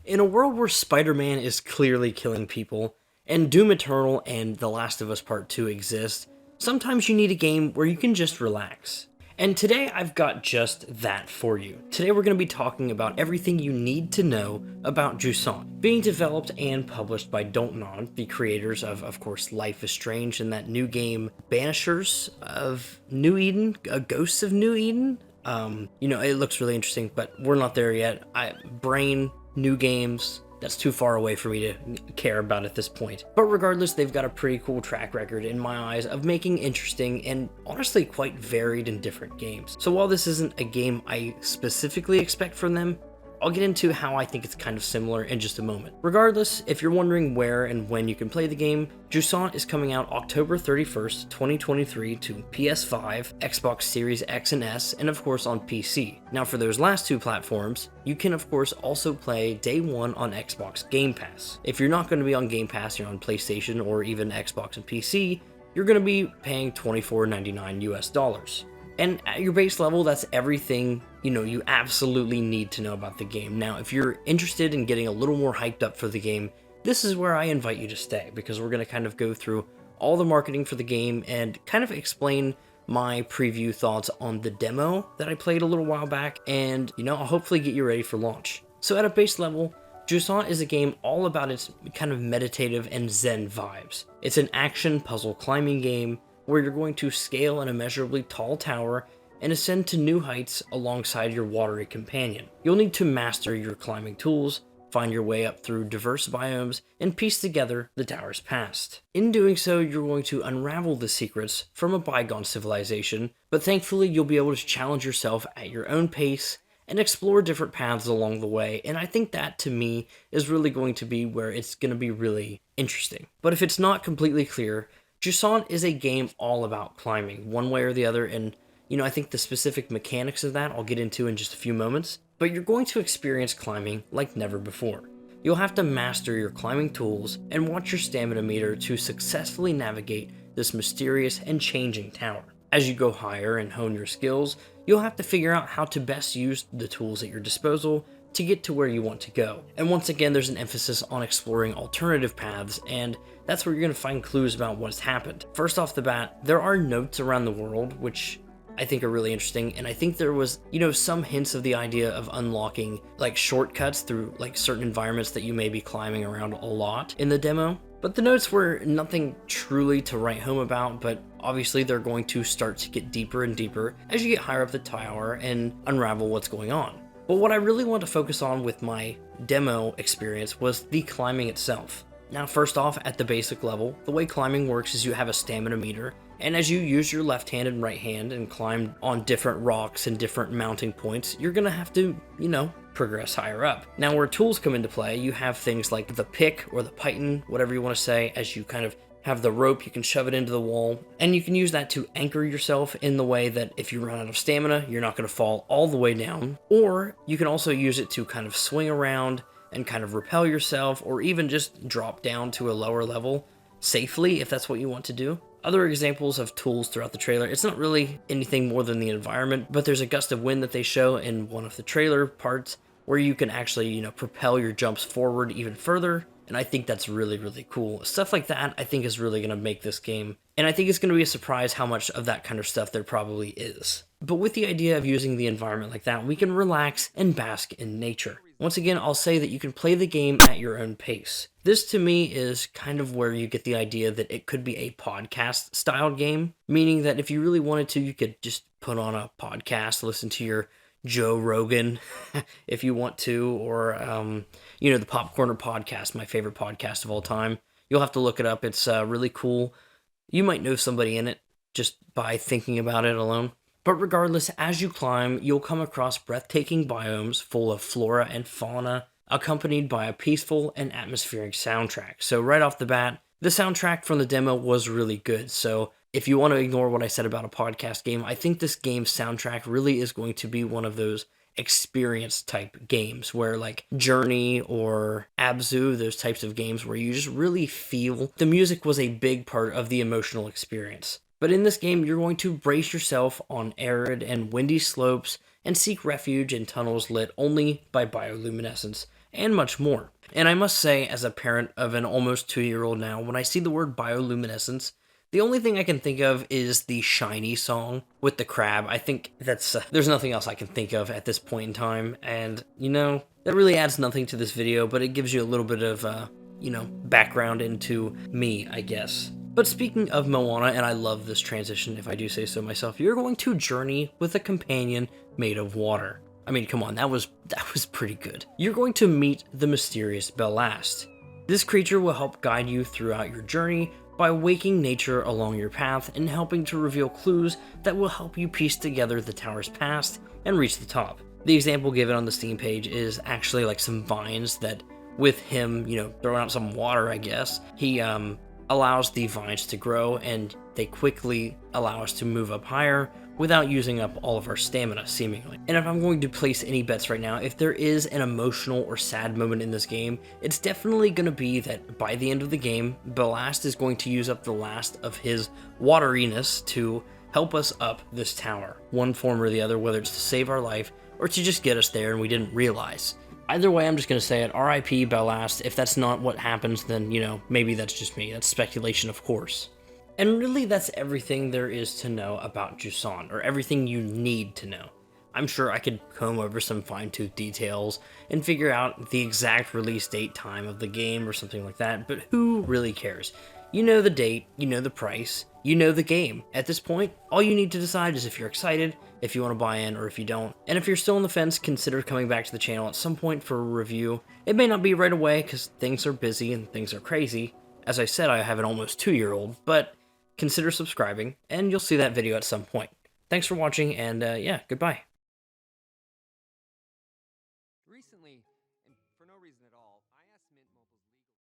In a world where Spider-Man is clearly killing people, and Doom Eternal and The Last of Us Part 2 exist, sometimes you need a game where you can just relax. And today I've got just that for you. Today we're going to be talking about everything you need to know about Jusant, being developed and published by Dontnod, the creators of course, Life is Strange and that new game Banishers of New Eden, Ghosts of New Eden. It looks really interesting, but we're not there yet. New games, that's too far away for me to care about at this point. But regardless, they've got a pretty cool track record in my eyes of making interesting and honestly quite varied and different games. So while this isn't a game I specifically expect from them, I'll get into how I think it's kind of similar in just a moment. Regardless, if you're wondering where and when you can play the game, Jusant is coming out October 31st, 2023 to PS5, Xbox Series X and S, and of course on PC. Now for those last two platforms, you can of course also play day one on Xbox Game Pass. If you're not going to be on Game Pass, you're on PlayStation or even Xbox and PC, you're going to be paying $24.99 US. And at your base level, that's everything, you absolutely need to know about the game. Now, if you're interested in getting a little more hyped up for the game, this is where I invite you to stay, because we're going to kind of go through all the marketing for the game and kind of explain my preview thoughts on the demo that I played a little while back, and, I'll hopefully get you ready for launch. So at a base level, Jusant is a game all about its kind of meditative and zen vibes. It's an action puzzle climbing game where you're going to scale an immeasurably tall tower and ascend to new heights alongside your watery companion. You'll need to master your climbing tools, find your way up through diverse biomes, and piece together the tower's past. In doing so, you're going to unravel the secrets from a bygone civilization, but thankfully you'll be able to challenge yourself at your own pace and explore different paths along the way, and I think that, to me, is really going to be where it's going to be really interesting. But if it's not completely clear, Jusant is a game all about climbing, one way or the other, and, I think the specific mechanics of that I'll get into in just a few moments, but you're going to experience climbing like never before. You'll have to master your climbing tools and watch your stamina meter to successfully navigate this mysterious and changing tower. As you go higher and hone your skills, you'll have to figure out how to best use the tools at your disposal to get to where you want to go. And once again, there's an emphasis on exploring alternative paths, and that's where you're going to find clues about what's happened. First off the bat, there are notes around the world, which I think are really interesting, and I think there was, some hints of the idea of unlocking, shortcuts through, certain environments that you may be climbing around a lot in the demo. But the notes were nothing truly to write home about, but obviously they're going to start to get deeper and deeper as you get higher up the tower and unravel what's going on. But what I really want to focus on with my demo experience was the climbing itself. Now, first off, at the basic level, the way climbing works is you have a stamina meter, and as you use your left hand and right hand and climb on different rocks and different mounting points, you're gonna have to, progress higher up. Now, where tools come into play, you have things like the pick or the python, whatever you want to say, as you kind of have the rope, you can shove it into the wall, and you can use that to anchor yourself in the way that if you run out of stamina, you're not going to fall all the way down. Or you can also use it to kind of swing around and kind of repel yourself, or even just drop down to a lower level safely if that's what you want to do. Other examples of tools throughout the trailer, it's not really anything more than the environment, but there's a gust of wind that they show in one of the trailer parts where you can actually, propel your jumps forward even further. And I think that's really, really cool. Stuff like that, I think, is really going to make this game. And I think it's going to be a surprise how much of that kind of stuff there probably is. But with the idea of using the environment like that, we can relax and bask in nature. Once again, I'll say that you can play the game at your own pace. This, to me, is kind of where you get the idea that it could be a podcast-style game, meaning that if you really wanted to, you could just put on a podcast, listen to your Joe Rogan, if you want to, or, the Popcorner podcast, my favorite podcast of all time. You'll have to look it up. It's really cool. You might know somebody in it just by thinking about it alone. But regardless, as you climb, you'll come across breathtaking biomes full of flora and fauna, accompanied by a peaceful and atmospheric soundtrack. So right off the bat, the soundtrack from the demo was really good. So if you want to ignore what I said about a podcast game, I think this game's soundtrack really is going to be one of those experience type games where Journey or Abzu, those types of games where you just really feel the music was a big part of the emotional experience. But in this game, you're going to brace yourself on arid and windy slopes and seek refuge in tunnels lit only by bioluminescence and much more. And I must say, as a parent of an almost 2-year-old now, when I see the word bioluminescence, the only thing I can think of is the Shiny song with the crab. I think there's nothing else I can think of at this point in time, and, that really adds nothing to this video, but it gives you a little bit of, background into me, I guess. But speaking of Moana, and I love this transition if I do say so myself, you're going to journey with a companion made of water. I mean, come on, that was pretty good. You're going to meet the mysterious Ballast. This creature will help guide you throughout your journey by waking nature along your path and helping to reveal clues that will help you piece together the tower's past and reach the top. The example given on the Steam page is actually like some vines that, with him, throwing out some water, I guess, he allows the vines to grow, and they quickly allow us to move up higher without using up all of our stamina, seemingly. And if I'm going to place any bets right now, if there is an emotional or sad moment in this game, it's definitely going to be that by the end of the game, Ballast is going to use up the last of his wateriness to help us up this tower, one form or the other, whether it's to save our life or to just get us there and we didn't realize. Either way, I'm just going to say it, RIP Ballast. If that's not what happens, then, maybe that's just me. That's speculation, of course. And really, that's everything there is to know about Jusant, or everything you need to know. I'm sure I could comb over some fine-tooth details and figure out the exact release date time of the game or something like that, but who really cares? You know the date, you know the price, you know the game. At this point, all you need to decide is if you're excited, if you want to buy in, or if you don't. And if you're still on the fence, consider coming back to the channel at some point for a review. It may not be right away, because things are busy and things are crazy. As I said, I have an almost 2-year-old, but consider subscribing, and you'll see that video at some point. Thanks for watching, and yeah, goodbye. Recently, and for no reason at all,